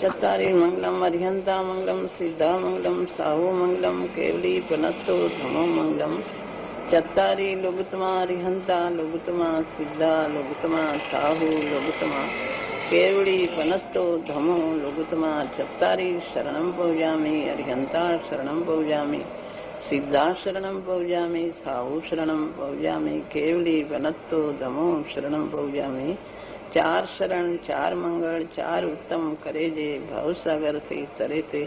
चत्तारि मंगलम अर्हंता मंगलम सिद्धा मंगलम साहु मंगलम केवली पनत्तो धमो मंगलम चत्तारि लोगुतमा अर्हंता लोगुतमा सिद्धा लोगुतमा साहु लोगुतमा केवली पनत्तो धमो लोगुतमा चत्तारि शरणं पौजामि अर्हंता शरणं पौजामि सिद्धा शरणं पौजामि साहु शरणं पौजामि केवली पनत्तो धमो शरणं पौजामि चार शरण चार मंगल चार उत्तम करे जे भवसागर थी तरे ते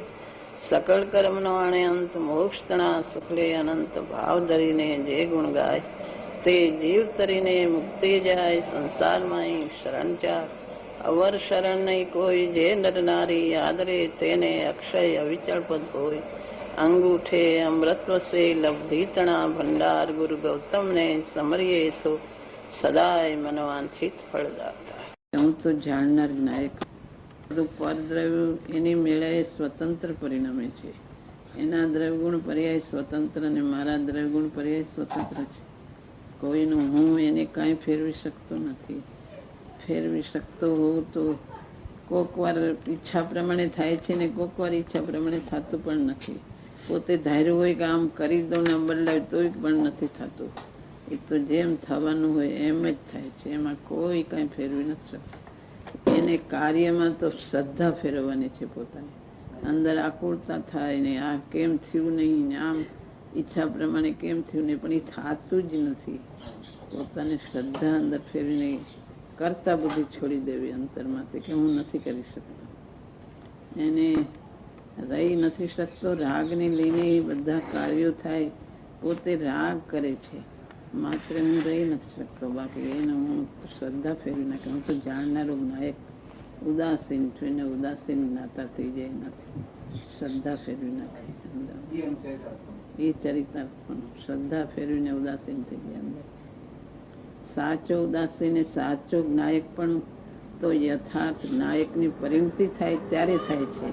सकल कर्म नो आणे अंत मोक्ष तना सुखले अनंत भाव धरीने जे गुण गाय ते जीव तरीने मुक्ति जाय संसार माई शरण चार अवर शरण नहीं कोई जे नर नारी आदरे तेने अक्षय अविचल पद कोई अंगूठे अमृतव से लब्धि तना भंडार गुरु गौतम ने समरिये सो સદાય મનવાંછિત ફળદાતા. હું તો જાણનાર નાયક. બધું પરદ્રવ્ય એની મેળાએ સ્વતંત્ર પરિણમે છે. એના દ્રવ્યગુણ પર્યાય સ્વતંત્ર અને મારા દ્રવ્યગુણ પર્યાય સ્વતંત્ર છે. કોઈનું હું એને કાંઈ ફેરવી શકતો નથી. ફેરવી શકતો હોઉં તો કોક વાર ઈચ્છા પ્રમાણે થાય છે ને કોક વાર ઈચ્છા પ્રમાણે થતું પણ નથી. પોતે ધાર્યું હોય કે આમ કરી દો ને બદલાય તોય પણ નથી થતું. એ તો જેમ થવાનું હોય એમ જ થાય છે. એમાં કોઈ કાંઈ ફેરવી નથી શકતું. એને કાર્યમાં તો શ્રદ્ધા ફેરવવાની છે. પોતાની અંદર આકુળતા થાય ને આ કેમ થયું નહીં ને આમ ઈચ્છા પ્રમાણે કેમ થયું નહીં પણ એ થતું જ નથી. પોતાની શ્રદ્ધા અંદર ફેરવીને કરતા બુદ્ધિ છોડી દેવી અંતરમાંથી કે હું નથી કરી શકતો. એને રહી નથી શકતો. રાગને લઈને બધા કાર્યો થાય. પોતે રાગ કરે છે માત્ર હું રહી નથી શકતો. બાકી એને હું શ્રદ્ધા ફેરવી નાખે. હું તો જાણનારો નાયક ઉદાસીન છું. એને ઉદાસીન જ્ઞાતા થઈ જાય નથી. શ્રદ્ધા ફેરવી નાખે અંદર. એ ચરિતાર્થનું શ્રદ્ધા ફેરવીને ઉદાસીન થઈ જાય અંદર. સાચો ઉદાસીન સાચો નાયક પણ તો યથાર્થ નાયકની પરિણતિ થાય ત્યારે થાય છે.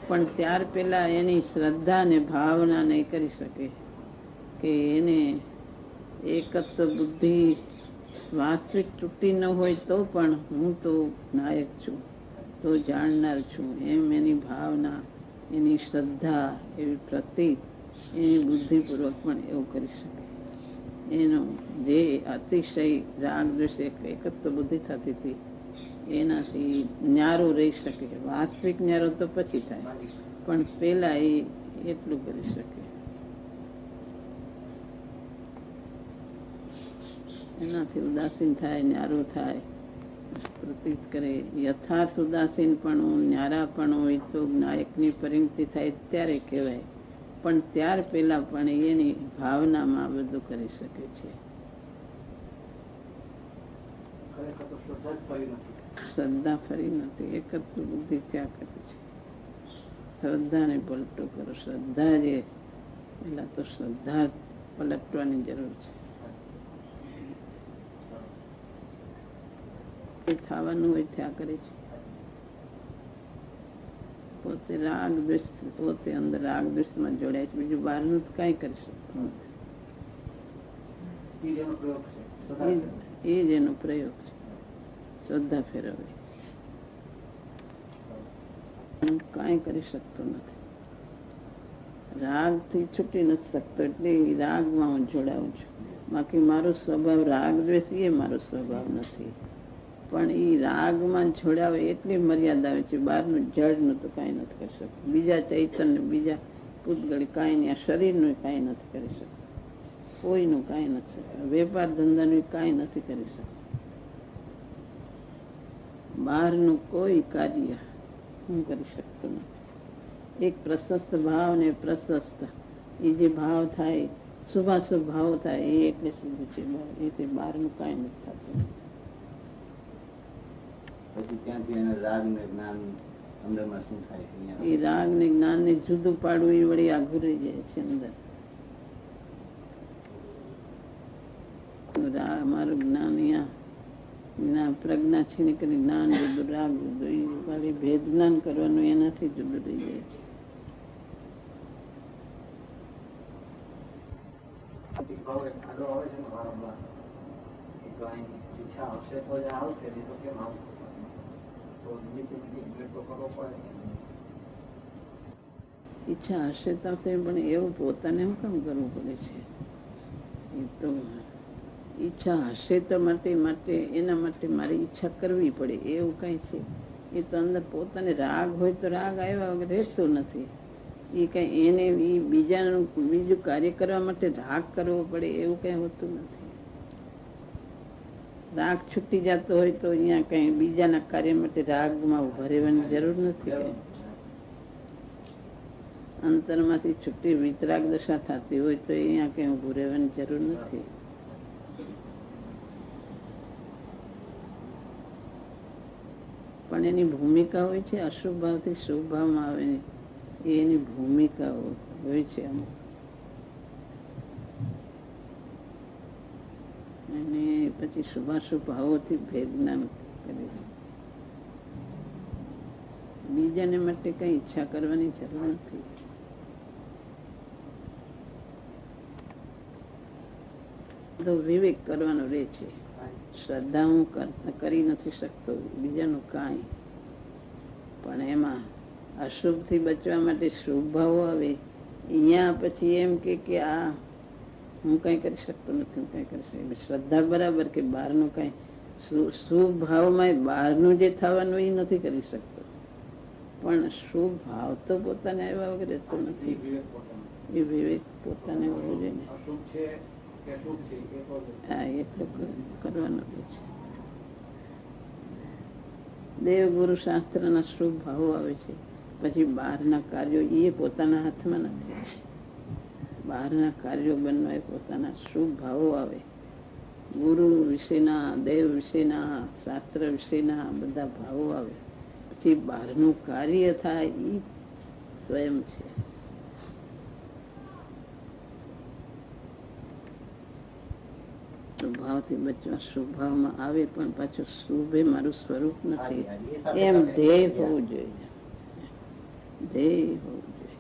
પણ ત્યાર પહેલા એની શ્રદ્ધા ને ભાવના નહીં કરી શકે કે એને એકત્વ બુદ્ધિ વાસ્તવિક તૂટી ન હોય તો પણ હું તો નાયક છું, તો જાણનાર છું, એમ એની ભાવના એની શ્રદ્ધા એવી પ્રતીત એની બુદ્ધિપૂર્વક પણ એવું કરી શકે. એનો જે અતિશય રાગ દ્વેષ એકત્વ બુદ્ધિ થતી હતી એનાથી ન્યારો રહી શકે. વાસ્તવિક ન્યારો તો પછી થાય પણ પેલા એ એટલું કરી શકે. એનાથી ઉદાસીન થાય, ન્યારો થાય, પ્રતીત કરે. યથાર્થ ઉદાસીન પણ ન્યારા પણ હોય તો નાયકની પરિણતિ થાય ત્યારે કહેવાય. પણ ત્યાર પહેલા પણ એની ભાવનામાં બધું કરી શકે છે. શ્રદ્ધા ફરી નથી. એકત્વ બુદ્ધિ ત્યાં કરે છે. શ્રદ્ધાને પલટો કરો. શ્રદ્ધા જે પેલા તો શ્રદ્ધા પલટવાની જરૂર છે. થવાનું હોય ત્યાં કરે છે. પોતે રાગ દ્વેષ પોતે અંદર રાગ દ્વેષમાં જોડાય છે. બીજું બહારનું કઈ કરી શકતું નથી. એ જ એનો પ્રયોગ છે. શ્રદ્ધા ફેરવે. કઈ કરી શકતો નથી. રાગ થી છૂટી નથી શકતો એટલે રાગમાં હું જોડાઉં છું. બાકી મારો સ્વભાવ રાગ દ્વેષ એ મારો સ્વભાવ નથી. પણ એ રાગમાં જોડાવે એટલી મર્યાદા આવે છે. બહારનું જળનું તો કાંઈ નથી કરી શકતું. બીજા ચૈતન્ય બીજા પૂતગળ કાંઈ નહીં. આ શરીરનું કાંઈ નથી કરી શકતું. કોઈનું કાંઈ નથી શકતું. વેપાર ધંધાનું કાંઈ નથી કરી શકતું. બહારનું કોઈ કાર્ય હું કરી શકતો નથી. એક પ્રશસ્ત ભાવ ને પ્રશસ્ત એ જે ભાવ થાય શુભાશુભ ભાવ થાય એ એટલે શુદ્ધ છે. એ બહારનું કાંઈ નથી થતું. એ રાગ ને જ્ઞાન ને જુદું પાડવું એ વળી આઘું રહી જાય છે અંદર. મારું જ્ઞાન અહીંયા પ્રજ્ઞા છે ને કરી જ્ઞાન જુદું રાગ જુદું એ વાળી ભેદ જ્ઞાન કરવાનું એનાથી જુદું રહી જાય છે. ઈચ્છા આવશે તો જ આવશે, નહીં તો કેમ આવશે? તો બીજી કરવો ઈચ્છા હશે તો પણ એવું પોતાને શું કામ કરવું પડે છે? એ તો ઈચ્છા હશે તો માટે એના માટે મારી ઈચ્છા કરવી પડે એવું કઈ છે? એ તો અંદર પોતાને રાગ હોય તો રાગ આવ્યા વગર રહેતો નથી. એ કઈ એને બીજું કાર્ય કરવા માટે રાગ કરવો પડે એવું કઈ હોતું નથી. રાગ છૂટી જતો હોય તો અહીંયા કઈ બીજાના કાર્ય માટે રાગમાં ઉભા રહેવાની જરૂર નથી. કઈ અંતરમાંથી છૂટી વિતરાગ દશા થતી હોય તો અહીંયા કઈ ઉભું રહેવાની જરૂર નથી. પણ એની ભૂમિકા હોય છે. અશુભ ભાવથી શુભ ભાવમાં આવે એની ભૂમિકા હોય છે અમુક. અને પછી શુભાશુભ ભાવોથી ભેદ જ્ઞાન કરે છે. બીજાને માટે કઈ ઈચ્છા કરવાની જરૂર નથી. તો વિવેક કરવાનો રહે છે. શ્રદ્ધા હું કરી નથી શકતો બીજાનું કાંઈ, પણ એમાં અશુભ થી બચવા માટે શુભ ભાવો આવે. અહીંયા પછી એમ કે આ હું કઈ કરી શકતો નથી, હું કઈ કરી શકતો. શ્રદ્ધા બરાબર કે બહારનું કઈ શુભ ભાવમાં બહારનું જે થવાનું એ નથી કરી શકતો, પણ શુભ ભાવ તો પોતાને આવ્યા વગર રહેતો નથી. એ વિવેક પોતાને હોવો જોઈએ. હા, એટલું કરવાનું છે. દેવગુરુ શાસ્ત્ર ના શુભ ભાવો આવે છે. પછી બહારના કાર્યો એ પોતાના હાથમાં નથી. બહારના કાર્યો બનવા એ પોતાના શુભ ભાવો આવે. ગુરુ વિશેના, દેવ વિશેના, શાસ્ત્ર વિશેના બધા ભાવો આવે. પછી બહારનું કાર્ય થાય એ સ્વયં છે. ભાવથી બચવા શુભાવમાં આવે, પણ પાછું શુભે મારું સ્વરૂપ નથી એમ ધ્યેય હોવું જોઈએ. ધ્યેય હોવું જોઈએ.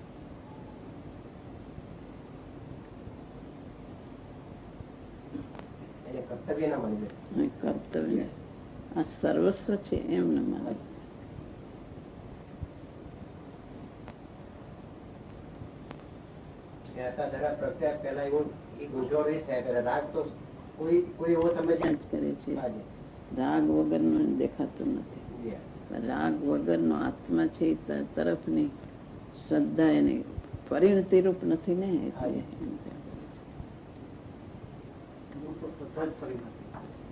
કર્તવ્ય આ સર્વસ્વ છે એમ ન માને. રાગ વગરનો દેખાતો નથી. રાગ વગરનો આત્મા છે તરફની શ્રદ્ધા એની પરિણતિ રૂપ નથી ને, એટલે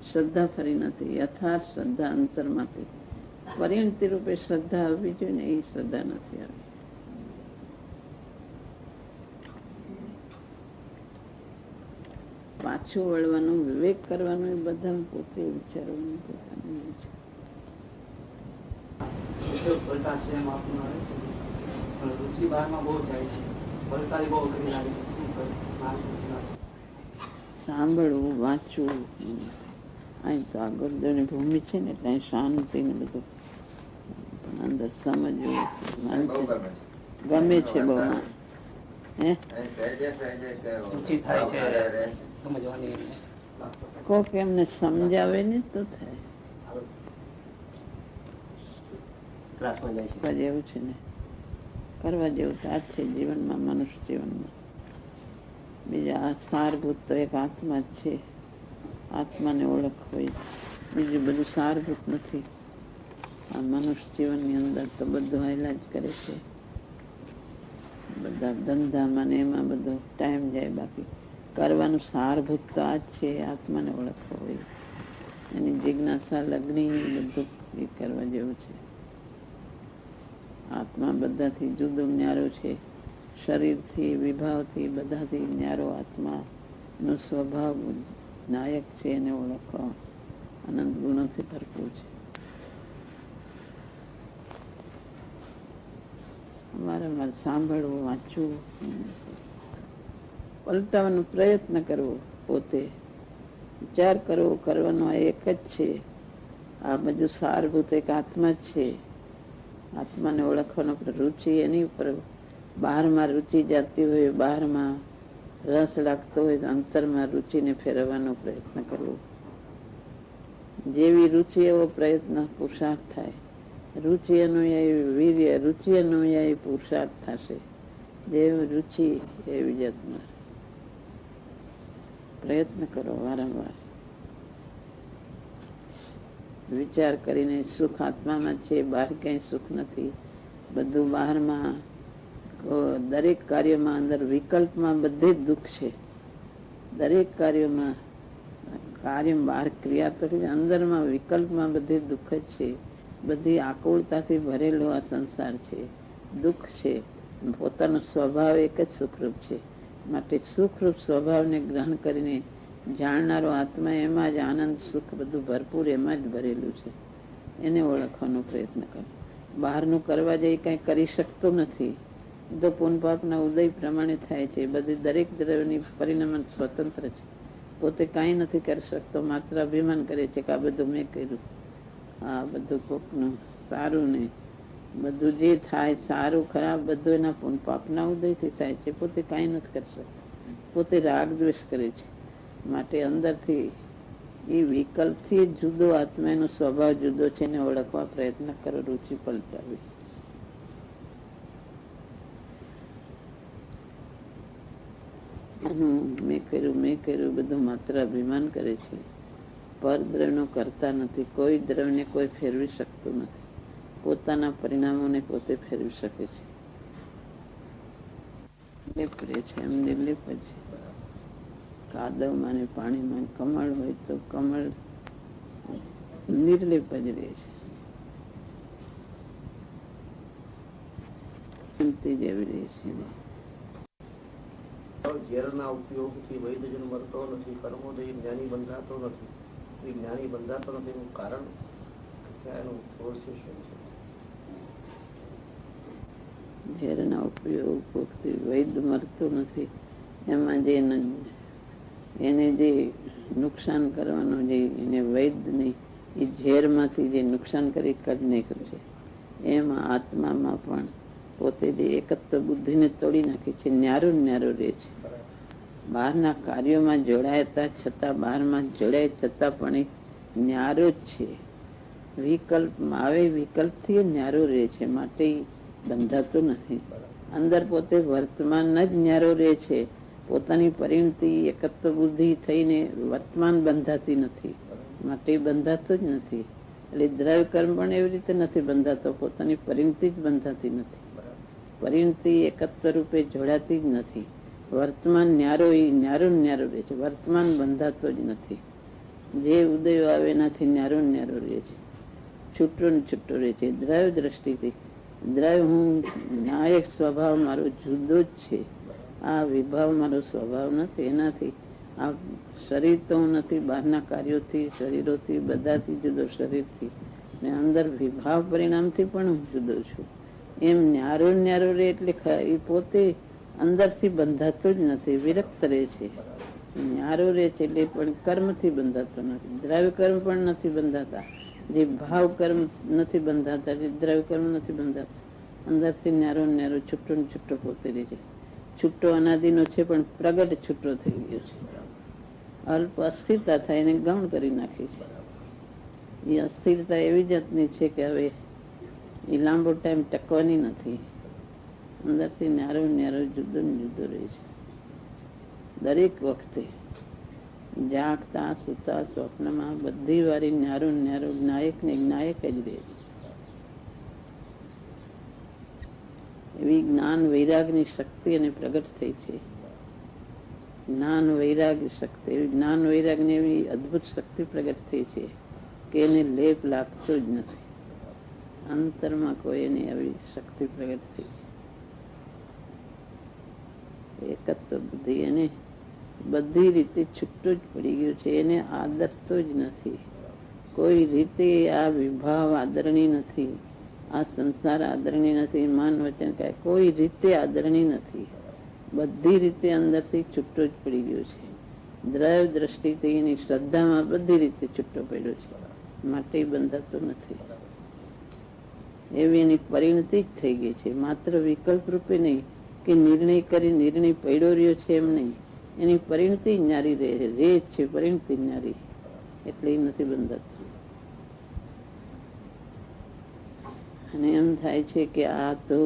શ્રદ્ધા ફરી નથી. યથાર્થ શ્રદ્ધા અંતરમાંથી પરિણતિ રૂપે શ્રદ્ધા આવવી જોઈએ ને, એ શ્રદ્ધા નથી આવી. પાછું વળવાનું, વિવેક કરવાનું એ બધા પોતે વિચારવાનું પોતાનું સાંભળવું, વાંચવું. અહીં તો આ ગુરુદેવની ભૂમિ છે ને એટલે શાંતિ ને બધું, પણ અંદર સમજવું ગમે છે બહુ. કોક એમને સમજાવે ને તો થાય જેવું છે ને, કરવા જેવું તો આ છે જીવનમાં, મનુષ્ય જીવનમાં. બીજા આ સારભૂત તો એક આત્મા જ છે. આત્માને ઓળખ હોય, બીજું બધું સારભૂત નથી. આ મનુષ્ય જીવનની અંદર તો બધું હાઈલા જ કરે છે. બધા ધંધામાં ને એમાં બધો ટાઈમ જાય. બાકી કરવાનું સારભૂત તો આ જ છે. આત્માને ઓળખવો હોય, એની જિજ્ઞાસા, લગ્ન બધું એ કરવા જેવું છે. આત્મા બધાથી જુદો ન્યારો છે. શરીરથી, વિભાવથી, બધાથી ન્યારો આત્માનો સ્વભાવ નાયક છે. એને ઓળખવા અનંત ગુણોથી ભરપૂર છે. વારંવાર સાંભળવું, વાંચવું, પલટાવાનો પ્રયત્ન કરવો, પોતે વિચાર કરવો, કરવાનો આ એક જ છે. આ બધું સારભૂત એક આત્મા જ છે. આત્માને ઓળખવાનો રુચિ એની ઉપર, બહારમાં રુચિ જતી હોય, બહારમાં રસ લાગતો હોય તો અંતરમાં રુચિને ફેરવવાનો પ્રયત્ન કરવો. જેવી રુચિ એવો પ્રયત્ન, પુરુષાર્થ થાય. રુચિ અનુયાયી વીર્ય, રુચિ અનુયાયી પુરુષાર્થ થશે. જેવ રુચિ એવી જાતના પ્રયત્ન કરો વારંવાર. વિચાર કરીને સુખ આત્મામાં છે, બહાર ક્યાંય સુખ નથી. બધું બહારમાં, દરેક કાર્યમાં અંદર વિકલ્પમાં બધે જ દુઃખ છે. દરેક કાર્યોમાં, કાર્ય બહાર ક્રિયા તો અંદરમાં વિકલ્પમાં બધે દુઃખ જ છે. બધી આકુળતાથી ભરેલો આ સંસાર છે, દુઃખ છે. પોતાનો સ્વભાવ એક જ સુખરૂપ છે. માટે સુખરૂપ સ્વભાવને ગ્રહણ કરીને જાણનારો આત્મા એમાં જ આનંદ, સુખ બધું ભરપૂર એમાં જ ભરેલું છે. એને ઓળખવાનો પ્રયત્ન કરો. બહારનું કરવા જઈ કંઈ કરી શકતો નથી. તો પુન પાપના ઉદય પ્રમાણે થાય છે. બધી દરેક દ્રવ્યની પરિણામ સ્વતંત્ર છે. પોતે કાંઈ નથી કરી શકતો, માત્ર અભિમાન કરે છે કે આ બધું મેં કર્યું, આ બધું કોકનું સારું નહીં. બધું જે થાય સારું ખરાબ બધું એના પુન પાપના ઉદયથી થાય છે. પોતે કાંઈ નથી કરી શકતો, પોતે રાગ દ્વેષ કરે છે. માટે અંદરથી એ વિકલ્પથી જુદો આત્મા, એનો સ્વભાવ જુદો છે, એને ઓળખવા પ્રયત્ન કરો. રુચિ પલટાવી. મેં કર્યું બધું માત્ર અભિમાન કરે છે. પર દ્રવ્યનો કરતા નથી. કોઈ દ્રવ્યને કોઈ ફેરવી શકતું નથી. પોતાના પરિણામોને પોતે ફેરવી શકે છે. લેપરે છે એમ નિર્લેપ છે. કાદવમાં ને પાણીમાં કમળ હોય તો કમળ નિર્લેપ જ રહે છે, જેવી રહે છે. ઝેરના ઉપયોગથી વૈદજન મરતો નથી, કર્મોદય જ્ઞાની બંધાતો નથી. એ જ્ઞાની બંધાતો નથી એનું કારણ એનું પ્રોસેસ શું છે? ઝેરના ઉપયોગથી વૈદ મરતો નથી. એમાં જે એને જે નુકસાન કરવાનું, જે એને વૈદ નહીં, એ ઝેરમાંથી જે નુકસાન કરી કાઢી નાખ્યું છે. એમાં આત્મામાં પણ પોતે જે એકત્વ બુદ્ધિને તોડી નાખી છે, ન્યારો ન્યારો રહે છે. બહારના કાર્યોમાં જોડાયતા છતાં, બહારમાં જોડાય છતાં પણ એ ન્યારો જ છે. વિકલ્પમાં આવે, વિકલ્પથી ન્યારો રહે છે. માટે બંધાતો નથી. અંદર પોતે વર્તમાન જ ન્યારો રહે છે. પોતાની પરિણતિ એકત્વ બુદ્ધિ થઈને વર્તમાન બંધાતી નથી. માટે બંધાતો જ નથી. એટલે દ્રવ્ય કર્મ પણ એવી રીતે નથી બંધાતો. પોતાની પરિણતિ જ બંધાતી નથી. પરિણતિ એકત્વ રૂપે જોડાતી જ નથી. વર્તમાન ન્યારો ન્યારો રહે છે. વર્તમાન બંધાતો જ નથી. જે ઉદયો આવે એનાથી ન્યારો ન્યારો રહે છે. છૂટો ને છૂટો રહે છે. દ્રવ્ય દ્રષ્ટિથી દ્રવ્ય હું ન્યાયક સ્વભાવ મારો જુદો જ છે. આ વિભાવ મારો સ્વભાવ નથી. એનાથી આ શરીર તો હું નથી. બહારના કાર્યોથી, શરીરોથી, બધાથી જુદો, શરીરથી ને અંદર વિભાવ પરિણામથી પણ હું જુદો છું. એમ ન્યારો ન્યારો રહે એટલે એ પોતે અંદરથી બંધાતો જ નથી, વિરક્ત રહે છે. ન્યારો રહે છે એટલે પણ કર્મથી બંધાતો નથી. દ્રવ્ય કર્મ પણ નથી બંધાતા. જે ભાવ કર્મ નથી બંધાતા, જે દ્રવ્ય કર્મ નથી બંધાતા. અંદરથી ન્યારો ન્યારો, છૂટો ને છૂટો પોતે રહે છે. છૂટો અનાદિનો છે પણ પ્રગટ છૂટો થઈ ગયો છે. અલ્પ અસ્થિરતા થાય એને ગૌણ કરી નાખી છે. એ અસ્થિરતા એવી જાતની છે કે હવે એ લાંબો ટાઈમ ટકવાની નથી. અંદરથી ન્યારો ન્યારો, જુદો ને જુદો રહે છે. દરેક વખતે જાગતા, સુતા, સ્વપ્નમાં બધી વારી ન્યારો ન્યારો, જ્ઞાયક ને જ્ઞાયક જ રહે છે. એવી જ્ઞાન વૈરાગની શક્તિ એને પ્રગટ થઈ છે. જ્ઞાન વૈરાગ શક્તિ, એવી જ્ઞાન વૈરાગની એવી અદભુત શક્તિ પ્રગટ થઈ છે કે એને લેપ લાગતો જ નથી. અંતરમાં કોઈ એની આવી શક્તિ પ્રગટ થઈ છે. એકત્વ બુદ્ધિ એને બધી રીતે છૂટો જ પડી ગયું છે. એને આદરતો જ નથી. કોઈ રીતે આ વિભાવ આદરણી નથી. આ સંસાર આદરણી નથી. માન વચન કાંઈ કોઈ રીતે આદરણી નથી. બધી રીતે અંદરથી છૂટો જ પડી ગયો છે. દ્રવ્ય દ્રષ્ટિથી એની શ્રદ્ધામાં બધી રીતે છૂટો પડ્યો છે. માટે બંધાતો નથી. એવી એની પરિણતિ જ થઈ ગઈ છે. માત્ર વિકલ્પ રૂપે નહીં કે નિર્ણય કરી નિર્ણય પડ્યો રહ્યો છે એમ નહીં. એની પરિણતિ ન્યારી રહે છે. પરિણતિ ન્યારી એટલે એ નથી બંધાતું. અને એમ થાય છે કે આ તો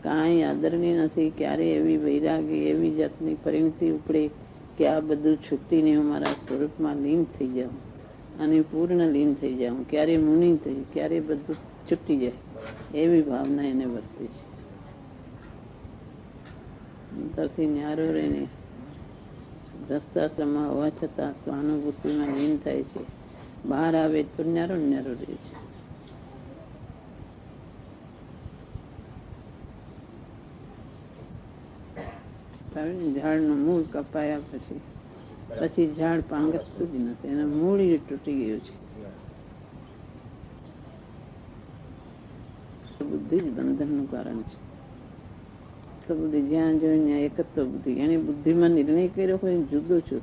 કાંઈ આદરણીય નથી. ક્યારે એવી વૈરાગી એવી જાતની પરિણતિ ઉપડે કે આ બધું છૂટીને હું મારા સ્વરૂપમાં લીન થઈ જાઉં અને પૂર્ણ લીન થઈ જાઉં. ક્યારે મુનિ થઈ, ક્યારે બધું છૂટી જાય એવી ભાવના એને વર્તે છે. પછી ન્યારો રહીને રસ્તાશ્રમમાં હોવા છતાં સ્વાનુભૂતિમાં લીન થાય છે. બહાર આવે તો ન્યારો ન્યારો રહે છે. ઝાડનું મૂળ કપાયા પછી ઝાડ પાંગતું જ નથી, એનું મૂળ તૂટી ગયું છે. બુદ્ધિ જ બંધનનું કારણ છે. તો બુદ્ધિ જ્યાં જોઈને ત્યાં એકત્વ બુદ્ધિ. એની બુદ્ધિમાં નિર્ણય કર્યો હોય જુદો છું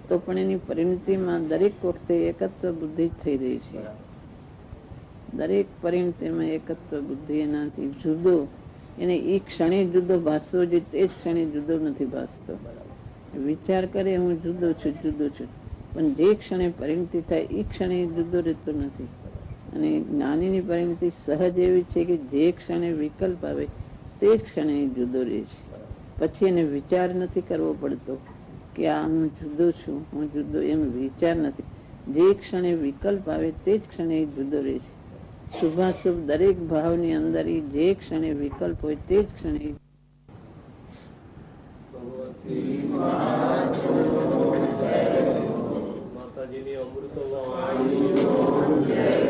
તો પણ એની પરિણતિમાં દરેક વખતે એકત્વ બુદ્ધિ જ થઈ રહી છે. દરેક પરિણતિમાં એકત્વ બુદ્ધિ એનાથી જુદો, એને એ ક્ષણે જુદો ભાસવો જોઈએ તે જ ક્ષણે જુદો નથી ભાસતો. વિચાર કરે હું જુદો છું જુદો છું, પણ જે ક્ષણે પરિણતિ થાય એ ક્ષણે જુદો રહેતો નથી. અને જ્ઞાનીની પરિણતિ સહજ એવી છે કે જે ક્ષણે વિકલ્પ આવે તે જ ક્ષણે જુદો રહે છે. પછી એને વિચાર નથી કરવો પડતો કે આ હું જુદો છું હું જુદો, એમ વિચાર નથી. જે ક્ષણે વિકલ્પ આવે તે જ ક્ષણે જુદો રહે છે. શુભાશુભ દરેક ભાવની અંદર જે ક્ષણે વિકલ્પ હોય તે જ ક્ષણે માતાજીની અમૃત વાણી